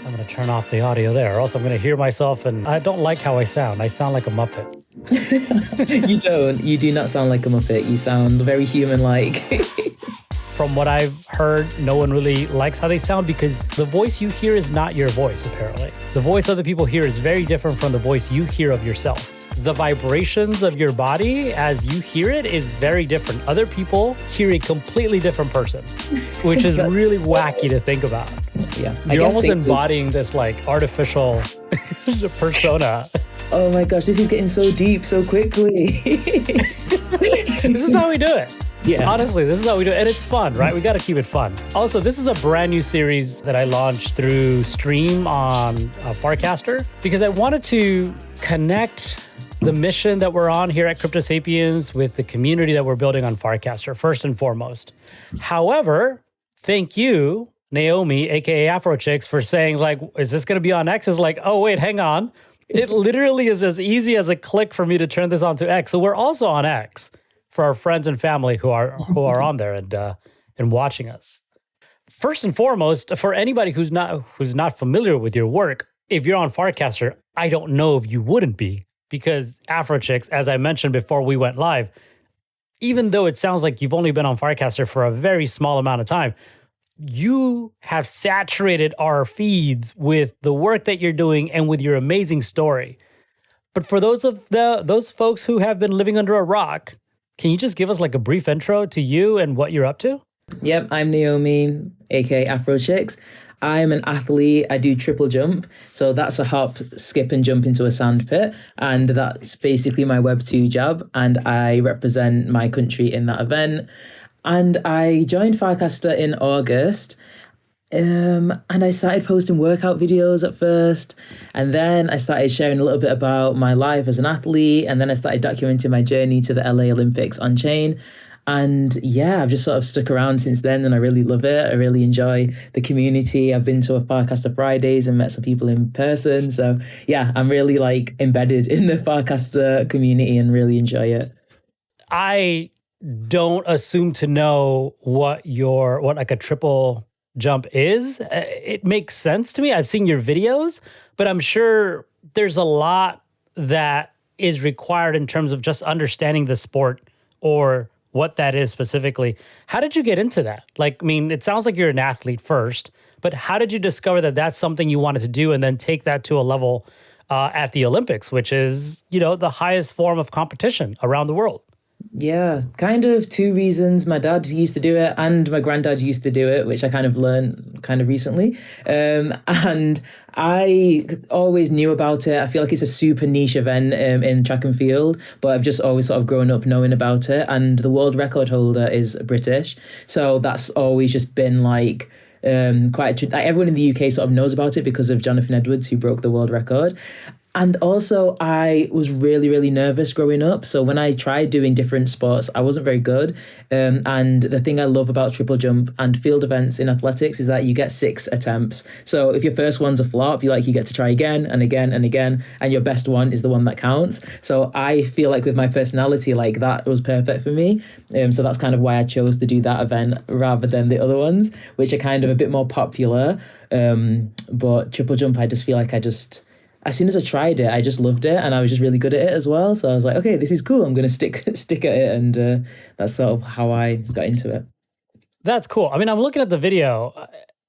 I'm going to turn off the audio there, or else I'm going to hear myself, and I don't like how I sound. I sound like a Muppet. You don't. You do not sound like a Muppet. You sound very human-like. From what I've heard, no one really likes how they sound because the voice you hear is not your voice, apparently. The voice other people hear is very different from the voice you hear of yourself. The vibrations of your body as you hear it is very different. Other people hear a completely different person, which is really wacky to think about. Yeah, You're almost embodying this like artificial persona. Oh my gosh, this is getting so deep so quickly. This is how we do it. Yeah. Honestly, this is how we do it. And it's fun, right? We got to keep it fun. Also, this is a brand new series that I launched through Stream on Farcaster because I wanted to connect the mission that we're on here at Crypto Sapiens with the community that we're building on Farcaster, first and foremost. However, thank you, Naomi, aka afrochicks, for saying, like, is this going to be on X? It's like, oh, wait, hang on. It literally is as easy as a click for me to turn this onto X. So we're also on X for our friends and family who are on there and watching us. First and foremost, for anybody who's not familiar with your work, if you're on Farcaster, I don't know if you wouldn't be, because afrochicks, as I mentioned before we went live, even though it sounds like you've only been on Farcaster for a very small amount of time, you have saturated our feeds with the work that you're doing and with your amazing story. But for those folks who have been living under a rock, can you just give us like a brief intro to you and what you're up to? Yep, I'm Naomi, aka afrochicks. I'm an athlete. I do triple jump. So that's a hop, skip, and jump into a sand pit. And that's basically my Web2 job. And I represent my country in that event. And I joined Farcaster in August. And I started posting workout videos at first. And then I started sharing a little bit about my life as an athlete. And then I started documenting my journey to the LA Olympics Onchain. And yeah, I've just sort of stuck around since then, and I really love it. I really enjoy the community. I've been to a Farcaster Fridays and met some people in person. So yeah, I'm really like embedded in the Farcaster community and really enjoy it. I don't assume to know what like a triple jump is. It makes sense to me. I've seen your videos, but I'm sure there's a lot that is required in terms of just understanding the sport or what that is specifically. How did you get into that? Like, I mean, it sounds like you're an athlete first, but how did you discover that that's something you wanted to do and then take that to a level at the Olympics, which is, the highest form of competition around the world? Yeah, kind of two reasons. My dad used to do it and my granddad used to do it, which I kind of learned kind of recently. And I always knew about it. I feel like it's a super niche event in track and field, but I've just always sort of grown up knowing about it. And the world record holder is British. So that's always just been like everyone in the UK sort of knows about it because of Jonathan Edwards, who broke the world record. And also, I was really, really nervous growing up. So when I tried doing different sports, I wasn't very good. And the thing I love about triple jump and field events in athletics is that you get 6 attempts. So if your first one's a flop, you get to try again and again and again. And your best one is the one that counts. So I feel like with my personality, like that was perfect for me. So that's kind of why I chose to do that event rather than the other ones, which are kind of a bit more popular. But triple jump, I just feel like as soon as I tried it, I just loved it, and I was just really good at it as well. So I was like, okay, this is cool. I'm going to stick at it, and that's sort of how I got into it. That's cool. I mean, I'm looking at the video,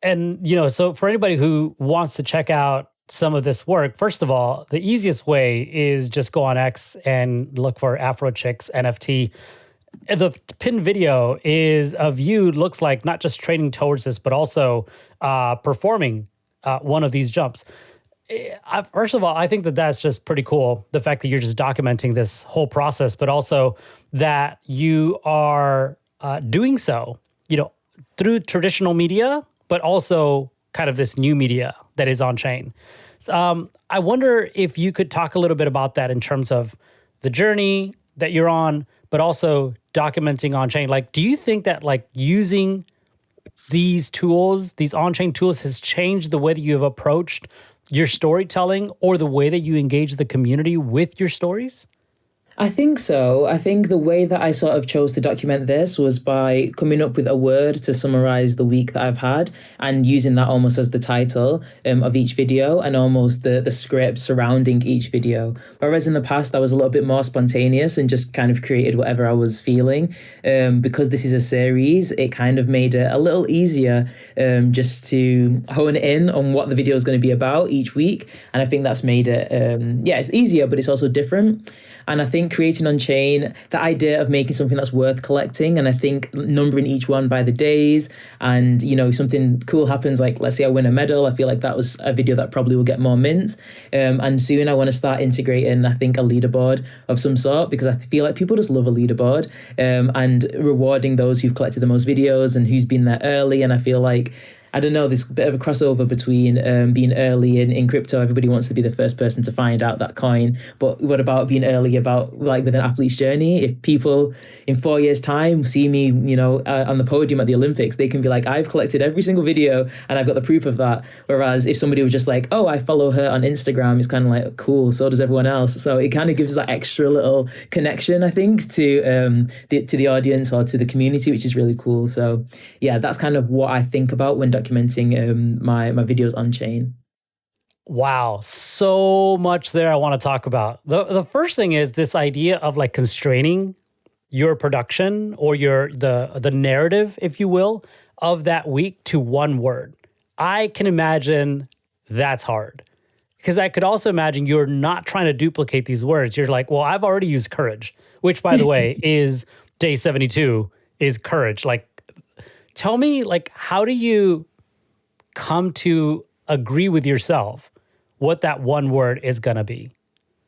and so for anybody who wants to check out some of this work, first of all, the easiest way is just go on X and look for afrochicks NFT. The pinned video is of you, looks like not just training towards this, but also performing one of these jumps. First of all, I think that that's just pretty cool. The fact that you're just documenting this whole process, but also that you are doing so, through traditional media, but also kind of this new media that is on-chain. I wonder if you could talk a little bit about that in terms of the journey that you're on, but also documenting on-chain. Like, do you think that like using these tools, these on-chain tools, has changed the way that you have approached your storytelling or the way that you engage the community with your stories? I think so. I think the way that I sort of chose to document this was by coming up with a word to summarize the week that I've had and using that almost as the title of each video and almost the script surrounding each video. Whereas in the past, I was a little bit more spontaneous and just kind of created whatever I was feeling. Because this is a series, it kind of made it a little easier just to hone in on what the video is going to be about each week. And I think that's made it, it's easier, but it's also different. And I think creating Onchain, the idea of making something that's worth collecting, and I think numbering each one by the days, and something cool happens, like let's say I win a medal, I feel like that was a video that probably will get more mints. And soon I want to start integrating, I think, a leaderboard of some sort, because I feel like people just love a leaderboard, and rewarding those who've collected the most videos and who's been there early. And I feel like, I don't know, there's a bit of a crossover between being early in crypto. Everybody wants to be the first person to find out that coin. But what about being early about like with an athlete's journey? If people in 4 years' time see me, on the podium at the Olympics, they can be like, I've collected every single video and I've got the proof of that. Whereas if somebody was just like, oh, I follow her on Instagram, it's kind of like, cool, so does everyone else. So it kind of gives that extra little connection, I think, to the audience or to the community, which is really cool. So yeah, that's kind of what I think about when documenting my videos on chain. Wow, so much there I want to talk about. The first thing is this idea of like constraining your production or the narrative, if you will, of that week to one word. I can imagine that's hard, because I could also imagine you're not trying to duplicate these words. You're like, well, I've already used courage, which by the way is day 72 is courage. Like, tell me, like, how do you come to agree with yourself what that one word is going to be?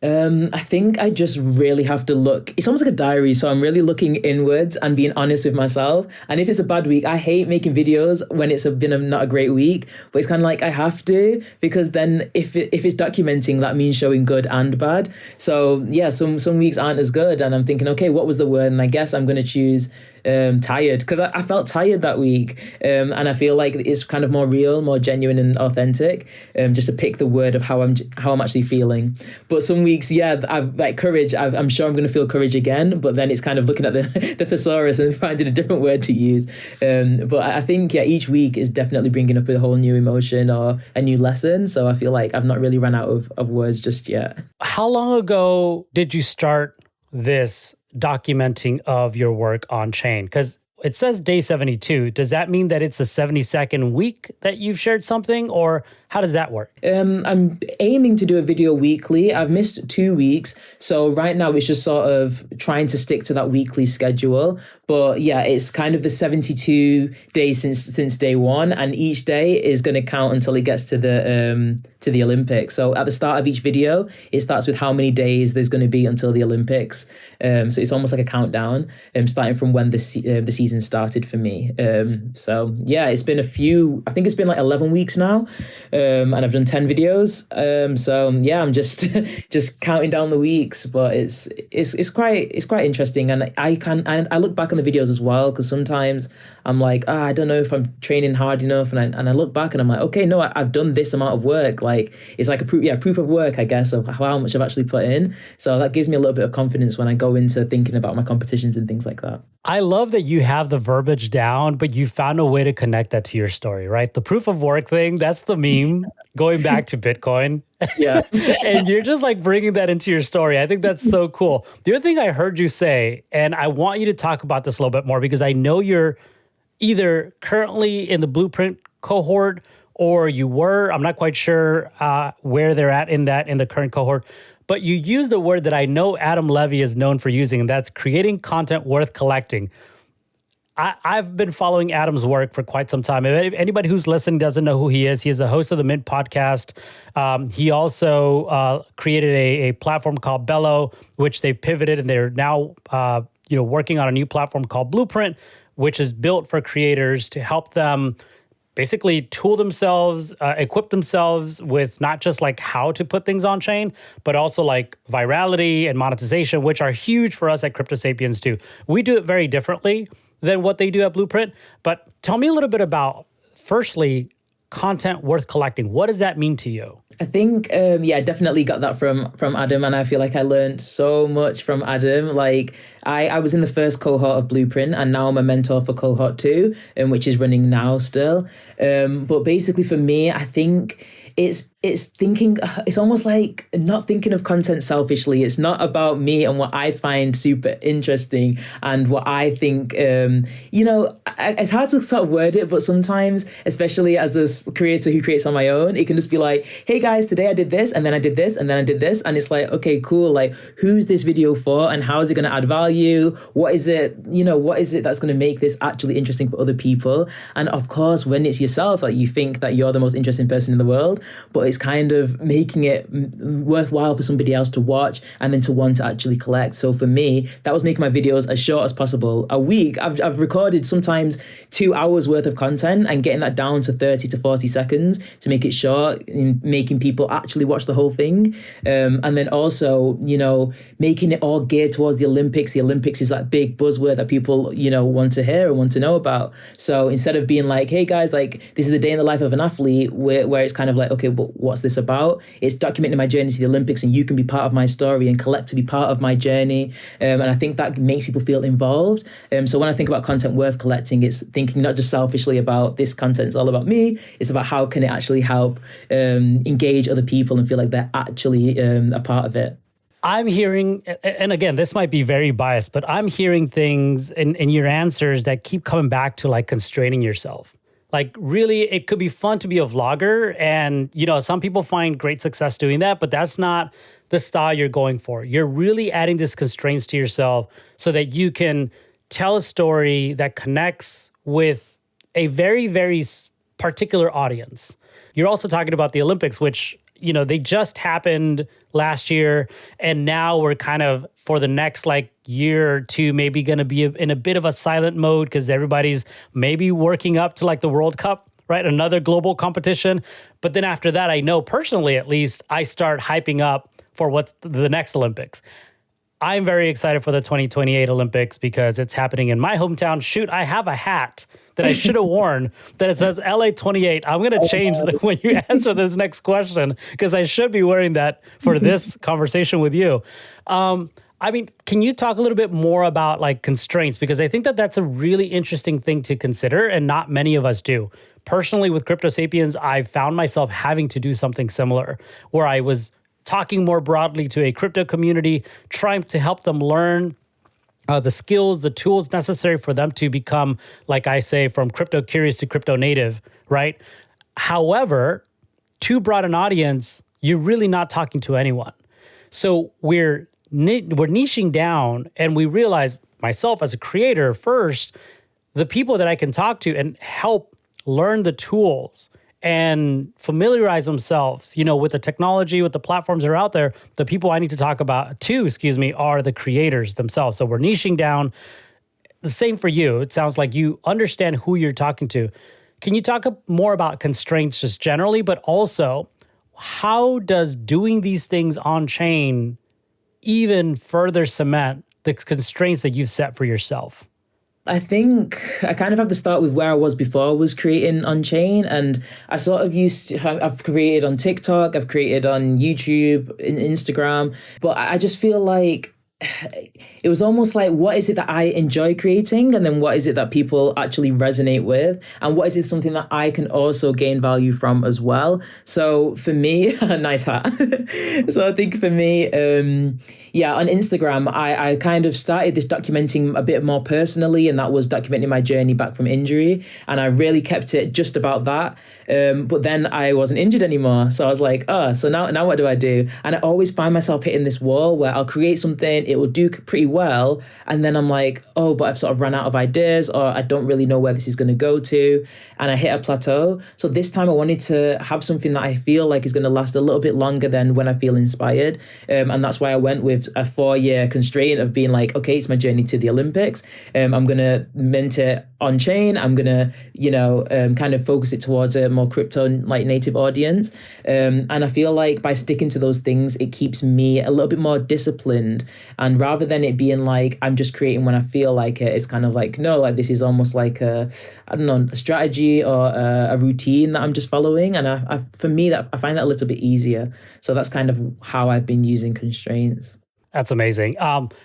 I think I just really have to look. It's almost like a diary. So I'm really looking inwards and being honest with myself. And if it's a bad week, I hate making videos when it's been not a great week. But it's kind of like I have to, because then if it's documenting, that means showing good and bad. So yeah, some weeks aren't as good. And I'm thinking, okay, what was the word? And I guess I'm going to choose tired, because I felt tired that week, and I feel like it's kind of more real, more genuine and authentic, just to pick the word of how I'm actually feeling. But some weeks, yeah, I've like courage. I'm sure I'm going to feel courage again, but then it's kind of looking at the thesaurus and finding a different word to use. But I think each week is definitely bringing up a whole new emotion or a new lesson. So I feel like I've not really run out of words just yet. How long ago did you start this documenting of your work on chain? Because it says day 72. Does that mean that it's the 72nd week that you've shared something, or how does that work? I'm aiming to do a video weekly. I've missed 2 weeks. So right now it's just sort of trying to stick to that weekly schedule. But yeah, it's kind of the 72 days since day one. And each day is going to count until it gets to the Olympics. So at the start of each video, it starts with how many days there's going to be until the Olympics. So it's almost like a countdown, starting from when the season started for me. So yeah, it's been I think it's been like 11 weeks now. And I've done 10 videos. So yeah, I'm just counting down the weeks, but it's quite interesting. And I look back on the videos as well, because sometimes I'm like, I don't know if I'm training hard enough. And I look back and I'm like, okay, no, I've done this amount of work. Like it's like a proof of work, I guess, of how much I've actually put in. So that gives me a little bit of confidence when I go into thinking about my competitions and things like that. I love that you have the verbiage down, but you found a way to connect that to your story, right? The proof of work thing, that's the meme going back to Bitcoin. Yeah. And you're just like bringing that into your story. I think that's so cool. The other thing I heard you say, and I want you to talk about this a little bit more, because I know you're either currently in the Blueprint cohort or you were, I'm not quite sure where they're at in the current cohort. But you use the word that I know Adam Levy is known for using, and that's creating content worth collecting. I've been following Adam's work for quite some time. If anybody who's listening doesn't know who he is the host of the Mint podcast. He also created a platform called Bello, which they've pivoted, and they're now working on a new platform called Blueprint, which is built for creators to help them basically tool themselves, equip themselves with not just like how to put things on chain, but also like virality and monetization, which are huge for us at Crypto Sapiens too. We do it very differently than what they do at Blueprint. But tell me a little bit about, firstly, content worth collecting? What does that mean to you? I think, I definitely got that from Adam, and I feel like I learned so much from Adam. Like, I was in the first cohort of Blueprint, and now I'm a mentor for cohort 2, which is running now still. But basically for me, I think it's thinking, it's almost like not thinking of content selfishly. It's not about me and what I find super interesting and what I think, it's hard to sort of word it, but sometimes, especially as a creator who creates on my own, it can just be like, hey guys, today I did this, and then I did this, and then I did this. And it's like, okay, cool. Like, who's this video for, and how is it going to add value? What is it that's going to make this actually interesting for other people? And of course, when it's yourself, like, you think that you're the most interesting person in the world, but it's kind of making it worthwhile for somebody else to watch and then to want to actually collect. So for me, that was making my videos as short as possible. A week, I've recorded sometimes 2 hours worth of content and getting that down to 30 to 40 seconds to make it short, and making people actually watch the whole thing. And then also, making it all geared towards the Olympics. The Olympics is that big buzzword that people, want to hear and want to know about. So instead of being like, hey guys, like, this is the day in the life of an athlete, where it's kind of like, okay, but what's this about? It's documenting my journey to the Olympics, and you can be part of my story and collect to be part of my journey. And I think that makes people feel involved. So when I think about content worth collecting, it's thinking not just selfishly about this content, it's all about me. It's about how can it actually help engage other people and feel like they're actually a part of it. I'm hearing, and again, this might be very biased, but I'm hearing things in your answers that keep coming back to like constraining yourself. Like, really, it could be fun to be a vlogger, and, some people find great success doing that, but that's not the style you're going for. You're really adding these constraints to yourself so that you can tell a story that connects with a very, very particular audience. You're also talking about the Olympics, which, they just happened last year, and now we're kind of, for the next year or two, maybe going to be in a bit of a silent mode because everybody's maybe working up to the World Cup, right? Another global competition. But then after that, I know personally, at least, I start hyping up for what's the next Olympics. I'm very excited for the 2028 Olympics because it's happening in my hometown. Shoot, I have a hat that I should have worn that it says LA 28. I'm going to change when you answer this next question because I should be wearing that for this conversation with you. Can you talk a little bit more about constraints? Because I think that that's a really interesting thing to consider, and not many of us do. Personally, with Crypto Sapiens, I found myself having to do something similar where I was talking more broadly to a crypto community, trying to help them learn the skills, the tools necessary for them to become, like I say, from crypto curious to crypto native, right? However, too broad an audience, you're really not talking to anyone. So we're niching down, and we realize, myself as a creator first, the people that I can talk to and help learn the tools and familiarize themselves, with the technology, with the platforms that are out there, the people I need to talk about are the creators themselves. So we're niching down. The same for you. It sounds like you understand who you're talking to. Can you talk more about constraints just generally, but also how does doing these things on chain even further cement the constraints that you've set for yourself? I think I kind of have to start with where I was before I was creating Onchain. And I sort of I've created on TikTok, I've created on YouTube, Instagram, but I just feel like it was almost like, what is it that I enjoy creating? And then what is it that people actually resonate with? And what is it something that I can also gain value from as well? So for me, nice hat. So I think for me, on Instagram, I kind of started this documenting a bit more personally, and that was documenting my journey back from injury. And I really kept it just about that. But then I wasn't injured anymore. So I was like, so now what do I do? And I always find myself hitting this wall where I'll create something, it will do pretty well. And then I'm like, but I've sort of run out of ideas, or I don't really know where this is going to go to. And I hit a plateau. So this time I wanted to have something that I feel like is going to last a little bit longer than when I feel inspired. And that's why I went with a 4-year constraint of being like, okay, it's my journey to the Olympics. I'm going to mint it on chain. I'm going to, kind of focus it towards a more crypto native audience. And I feel like by sticking to those things, it keeps me a little bit more disciplined And rather than it being like I'm just creating when I feel like it, it's kind of like, no, like this is almost like a strategy or a routine that I'm just following. And for me, that I find that a little bit easier. So that's kind of how I've been using constraints. That's amazing.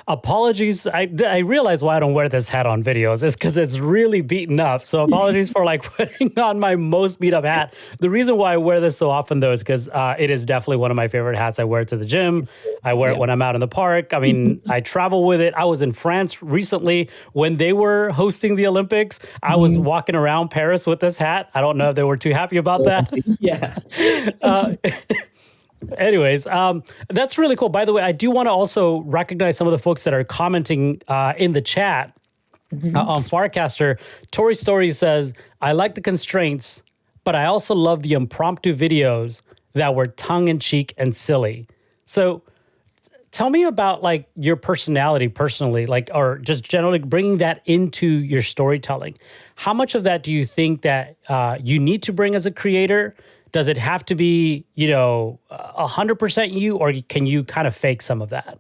Apologies. I realize why I don't wear this hat on videos is because it's really beaten up. So apologies for like putting on my most beat up hat. The reason why I wear this so often though is because it is definitely one of my favorite hats. I wear it to the gym. I wear it when I'm out in the park. I mean, I travel with it. I was in France recently when they were hosting the Olympics. I was walking around Paris with this hat. I don't know if they were too happy about that. Yeah. Anyways, that's really cool. By the way, I do want to also recognize some of the folks that are commenting in the chat on Farcaster. Tori Story says, I like the constraints, but I also love the impromptu videos that were tongue-in-cheek and silly. So tell me about like your personality personally, like, or just generally bringing that into your storytelling. How much of that do you think that you need to bring as a creator? Does it have to be, 100% you, or can you kind of fake some of that?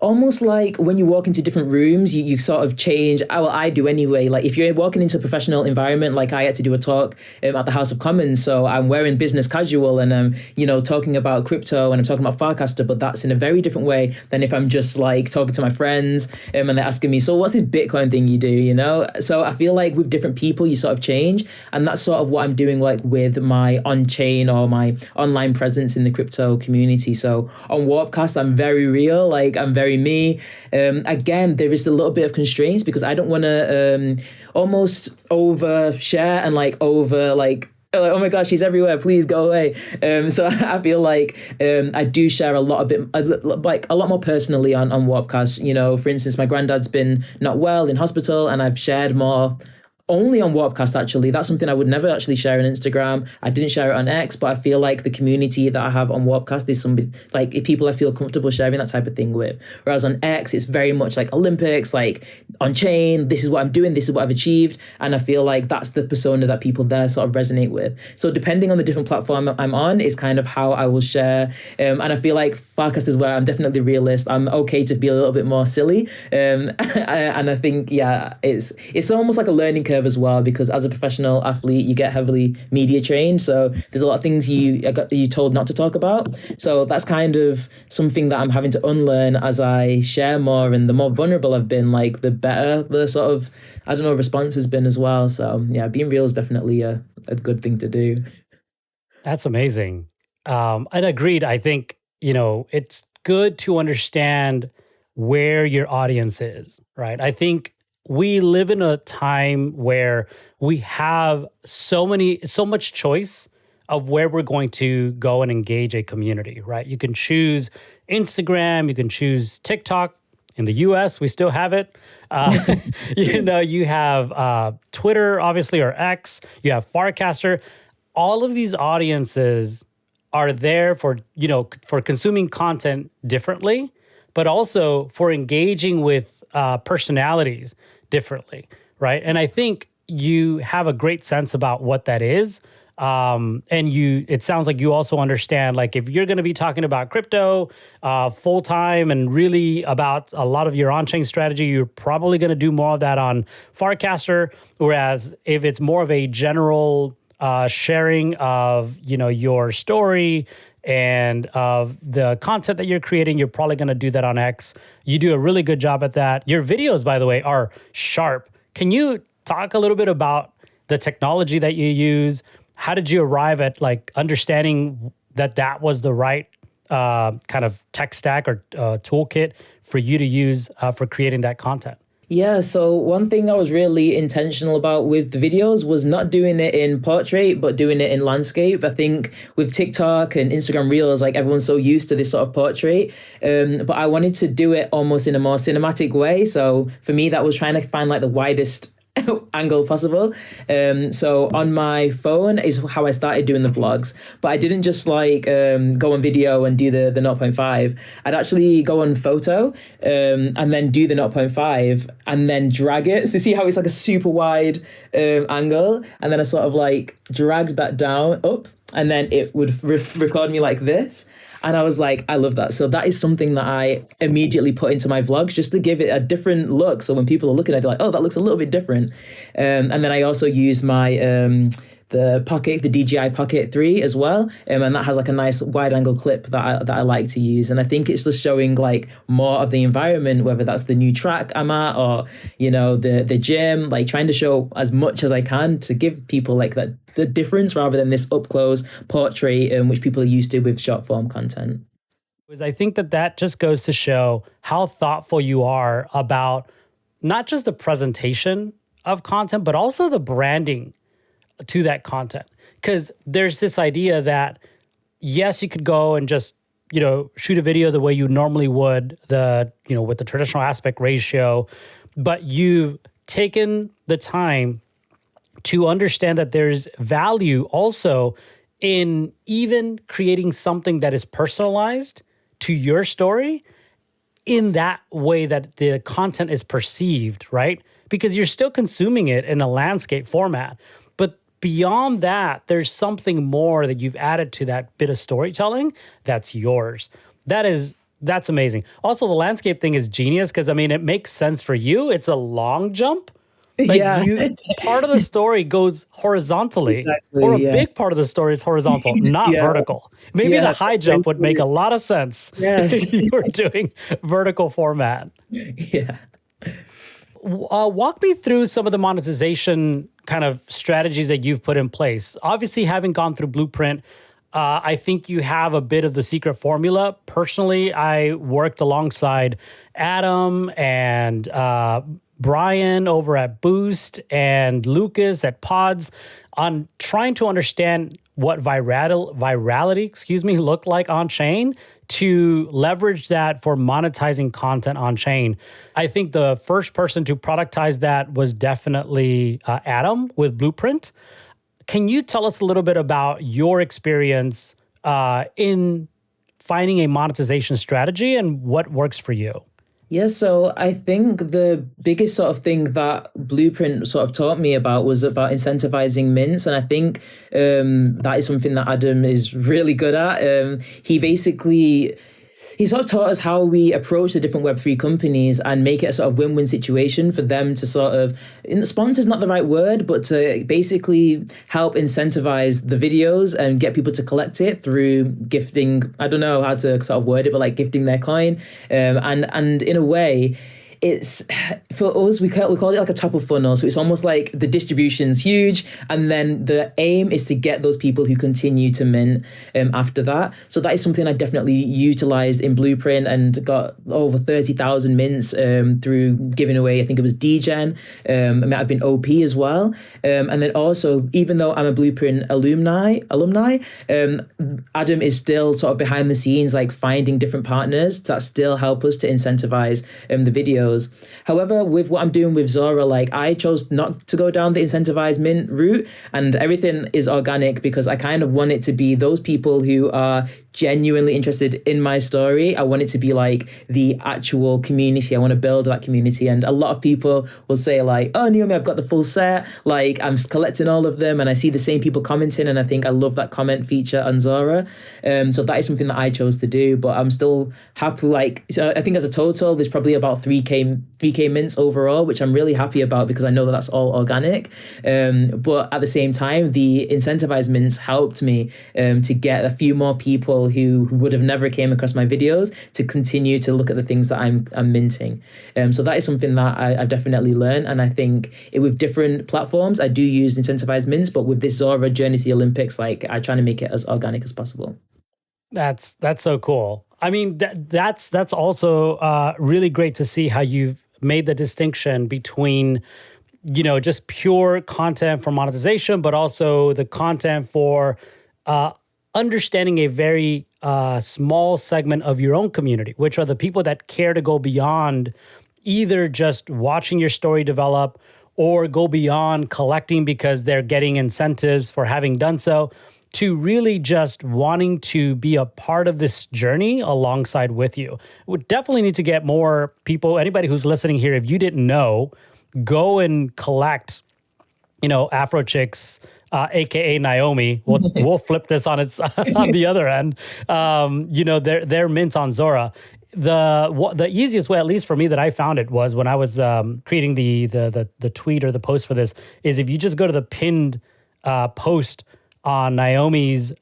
Almost like when you walk into different rooms, you sort of change. Well, I do anyway. Like if you're walking into a professional environment, like I had to do a talk at the House of Commons, so I'm wearing business casual and I'm, talking about crypto and I'm talking about Farcaster, but that's in a very different way than if I'm just like talking to my friends and they're asking me, so what's this Bitcoin thing you do, So I feel like with different people, you sort of change, and that's sort of what I'm doing like with my Onchain or my online presence in the crypto community. So on Warpcast, I'm very real, like I'm very me. Again, there is a little bit of constraints because I don't want to almost overshare and oh my gosh, he's everywhere, please go away. So I feel like I do share a lot more personally on Warpcast. For instance, my granddad's been not well in hospital and I've shared more only on Warpcast, actually. That's something I would never actually share on Instagram. I didn't share it on X, but I feel like the community that I have on Warpcast is people I feel comfortable sharing that type of thing with. Whereas on X, it's very much like Olympics, like Onchain, this is what I'm doing, this is what I've achieved. And I feel like that's the persona that people there sort of resonate with. So depending on the different platform I'm on is kind of how I will share. And I feel like Farcast is where I'm definitely realist. I'm okay to be a little bit more silly. And I think, it's almost like a learning curve as well, because as a professional athlete, you get heavily media trained. So there's a lot of things you're told not to talk about. So that's kind of something that I'm having to unlearn as I share more. And the more vulnerable I've been, like the better the sort of, response has been as well. So yeah, being real is definitely a good thing to do. That's amazing. And agreed. I think, it's good to understand where your audience is, right? I think we live in a time where we have so much choice of where we're going to go and engage a community, right? You can choose Instagram, you can choose TikTok. In the US, we still have it. You have Twitter, obviously, or X. You have Farcaster. All of these audiences are there for consuming content differently, but also for engaging with personalities differently, right? And I think you have a great sense about what that is. It sounds like you also understand, like if you're going to be talking about crypto full time and really about a lot of your on-chain strategy, you're probably going to do more of that on Farcaster. Whereas if it's more of a general sharing of, your story and of the content that you're creating, you're probably going to do that on X. You do a really good job at that. Your videos, by the way, are sharp. Can you talk a little bit about the technology that you use? How did you arrive at like understanding that was the right kind of tech stack or toolkit for you to use for creating that content? Yeah, so one thing I was really intentional about with the videos was not doing it in portrait, but doing it in landscape. I think with TikTok and Instagram Reels, like everyone's so used to this sort of portrait, but I wanted to do it almost in a more cinematic way. So for me, that was trying to find like the widest angle possible. So on my phone is how I started doing the vlogs, but I didn't just like go on video and do the 0.5. I'd actually go on photo and then do the 0.5 and then drag it. So see how it's like a super wide angle, and then I sort of like dragged that down up and then it would record me like this. And I was like, I love that. So that is something that I immediately put into my vlogs just to give it a different look. So when people are looking at it, like, oh, that looks a little bit different. And then I also use my the DJI Pocket 3 as well. And that has like a nice wide angle clip that I like to use. And I think it's just showing like more of the environment, whether that's the new track I'm at or, the gym, like trying to show as much as I can to give people like that the difference rather than this up close portrait, which people are used to with short form content. I think that just goes to show how thoughtful you are about not just the presentation of content, but also the branding to that content. Because there's this idea that, yes, you could go and just, shoot a video the way you normally would, with the traditional aspect ratio, but you've taken the time to understand that there's value also in even creating something that is personalized to your story in that way that the content is perceived, right? Because you're still consuming it in a landscape format. But beyond that, there's something more that you've added to that bit of storytelling that's yours. That's amazing. Also, the landscape thing is genius because, it makes sense for you. It's a long jump. Part of the story goes horizontally, exactly, or a big part of the story is horizontal, not vertical. Maybe the high jump would make a lot of sense if you were doing vertical format. Yeah. Walk me through some of the monetization kind of strategies that you've put in place. Obviously, having gone through Blueprint, I think you have a bit of the secret formula. Personally, I worked alongside Adam and Brian over at Boost and Lucas at Pods on trying to understand what virality, looked like on chain to leverage that for monetizing content on chain. I think the first person to productize that was definitely Adam with Blueprint. Can you tell us a little bit about your experience in finding a monetization strategy and what works for you? Yeah, so I think the biggest sort of thing that Blueprint sort of taught me about was about incentivizing mints. And I think that is something that Adam is really good at. He sort of taught us how we approach the different Web3 companies and make it a sort of win-win situation for them to sort of, sponsor is not the right word, but to basically help incentivize the videos and get people to collect it through gifting. I don't know how to sort of word it, but like gifting their coin. And in a way, it's for us, we call it like a top of funnel. So it's almost like the distribution's huge. And then the aim is to get those people who continue to mint after that. So that is something I definitely utilized in Blueprint and got over 30,000 mints through giving away, I think it was DGen. It might have been OP as well. And then also, even though I'm a Blueprint alumni, Adam is still sort of behind the scenes, like finding different partners that still help us to incentivize the videos. However, with what I'm doing with Zora, like I chose not to go down the incentivized mint route, and everything is organic because I kind of want it to be those people who are genuinely interested in my story. I want it to be like the actual community. I want to build that community. And a lot of people will say like, oh, Naomi, I've got the full set. Like I'm collecting all of them. And I see the same people commenting. And I think I love that comment feature on Zora. So that is something that I chose to do, but I'm still happy. So I think as a total, there's probably about 3K mints overall, which I'm really happy about because I know that that's all organic. But at the same time, the incentivized mints helped me to get a few more people who would have never came across my videos to continue to look at the things that I'm minting. So that is something that I've definitely learned. And I think with different platforms, I do use incentivized mints, but with this Zora Journey to the Olympics, like I try to make it as organic as possible. That's so cool. I mean, that's also really great to see how you've made the distinction between, just pure content for monetization, but also the content for understanding a very small segment of your own community, which are the people that care to go beyond either just watching your story develop or go beyond collecting because they're getting incentives for having done so, to really just wanting to be a part of this journey alongside with you. We definitely need to get more people, anybody who's listening here, if you didn't know, go and collect, afrochicks aka Naomi. We'll flip this on its on the other end. Their mint on Zora. The easiest way, at least for me, that I found it was when I was creating the tweet or the post for this, is if you just go to the pinned post on Naomi's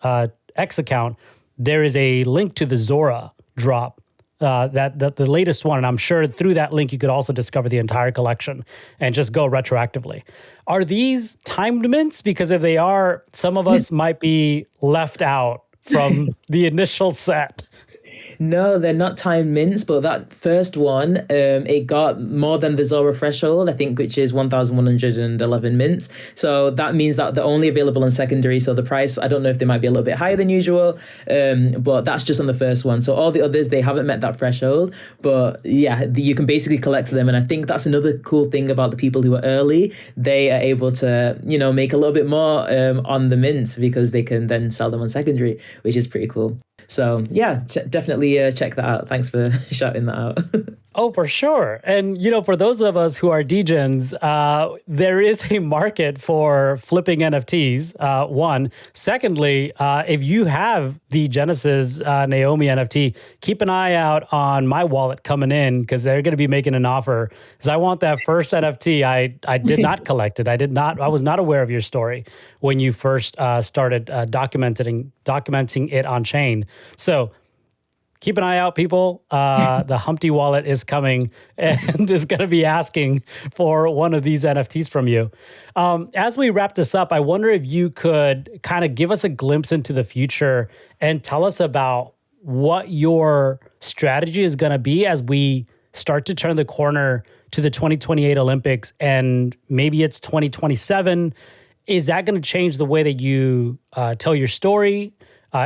X account, there is a link to the Zora drop. That the latest one, and I'm sure through that link you could also discover the entire collection and just go retroactively. Are these timed mints? Because if they are, some of us might be left out from the initial set. No, they're not timed mints, but that first one, it got more than the Zora threshold, I think, which is 1,111 mints. So that means that they're only available on secondary. So the price, I don't know if they might be a little bit higher than usual, but that's just on the first one. So all the others, they haven't met that threshold. But yeah, you can basically collect them. And I think that's another cool thing about the people who are early. They are able to, make a little bit more on the mints because they can then sell them on secondary, which is pretty cool. So yeah, definitely check that out. Thanks for shouting that out. Oh, for sure. And, for those of us who are degens, there is a market for flipping NFTs, one. Secondly, if you have the Genesis Naomi NFT, keep an eye out on my wallet coming in because they're going to be making an offer. Because I want that first NFT. I did not collect it. I was not aware of your story when you first started documenting it on chain. So keep an eye out, people. The Humpty wallet is coming and is going to be asking for one of these NFTs from you. As we wrap this up, I wonder if you could kind of give us a glimpse into the future and tell us about what your strategy is going to be as we start to turn the corner to the 2028 Olympics, and maybe it's 2027. Is that going to change the way that you tell your story?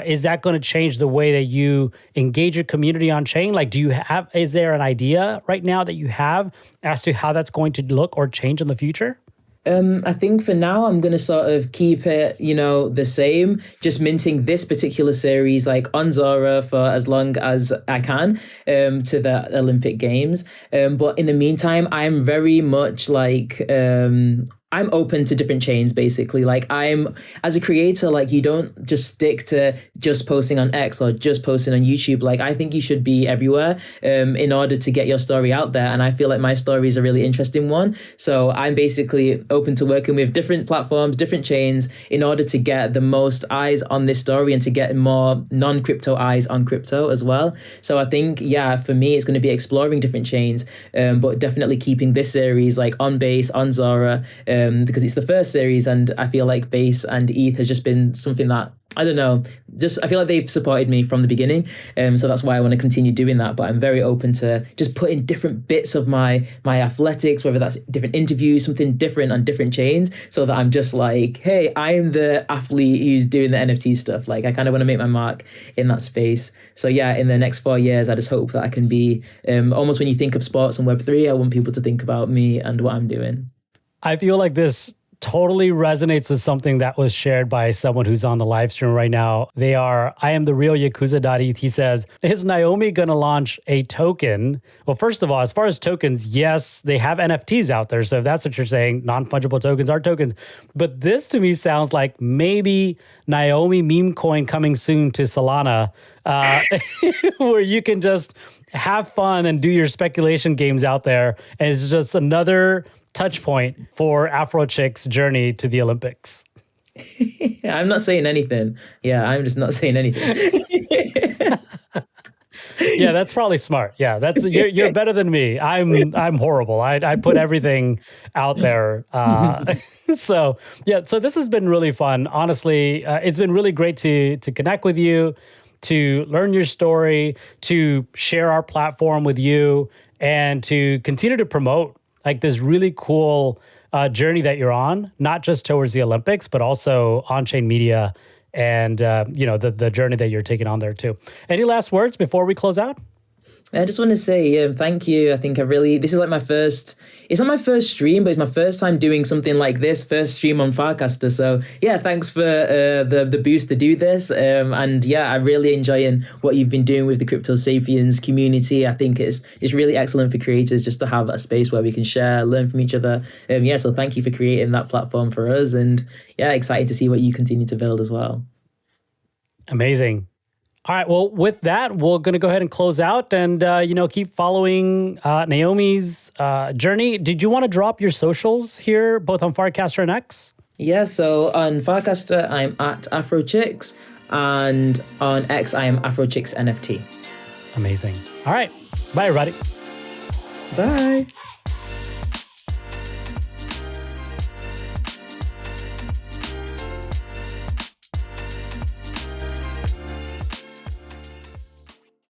Is that going to change the way that you engage your community on chain? Like, is there an idea right now that you have as to how that's going to look or change in the future? I think for now, I'm going to sort of keep it, the same, just minting this particular series like on Zora for as long as I can to the Olympic Games. But in the meantime, I'm very much like... I'm open to different chains, basically. Like as a creator, like you don't just stick to just posting on X or just posting on YouTube. Like I think you should be everywhere in order to get your story out there. And I feel like my story is a really interesting one. So I'm basically open to working with different platforms, different chains in order to get the most eyes on this story and to get more non-crypto eyes on crypto as well. So I think, for me, it's going to be exploring different chains, but definitely keeping this series like on Base, on Zora, because it's the first series, and I feel like Base and ETH has just been something that, I don't know, I feel like they've supported me from the beginning. So that's why I want to continue doing that. But I'm very open to just putting different bits of my athletics, whether that's different interviews, something different on different chains, so that I'm just like, hey, I'm the athlete who's doing the NFT stuff. Like I kind of want to make my mark in that space. So yeah, in the next 4 years, I just hope that I can be almost, when you think of sports and Web3, I want people to think about me and what I'm doing. I feel like this totally resonates with something that was shared by someone who's on the live stream right now. I am the real Yakuza.eth. He says, is Naomi going to launch a token? Well, first of all, as far as tokens, yes, they have NFTs out there. So if that's what you're saying, non-fungible tokens are tokens. But this to me sounds like maybe Naomi meme coin coming soon to Solana, where you can just have fun and do your speculation games out there. And it's just another touch point for afrochicks' journey to the Olympics. I'm not saying anything. Yeah, I'm just not saying anything. Yeah, that's probably smart. Yeah, you're better than me. I'm horrible. I put everything out there. So this has been really fun. Honestly, it's been really great to connect with you, to learn your story, to share our platform with you, and to continue to promote like this really cool journey that you're on, not just towards the Olympics, but also on-chain media and the journey that you're taking on there too. Any last words before we close out? I just want to say thank you. I think this is like it's not my first stream, but it's my first time doing something like this, first stream on Farcaster. So yeah, thanks for the boost to do this. And yeah, I'm really enjoying what you've been doing with the Crypto Sapiens community. I think it's really excellent for creators just to have a space where we can share, learn from each other. Yeah, so thank you for creating that platform for us. And yeah, excited to see what you continue to build as well. Amazing. All right. Well, with that, we're going to go ahead and close out and, keep following Naomi's journey. Did you want to drop your socials here, both on Farcaster and X? Yeah, so on Farcaster, I'm at afrochicks, and on X, I am afrochicks NFT. Amazing. All right. Bye, everybody. Bye.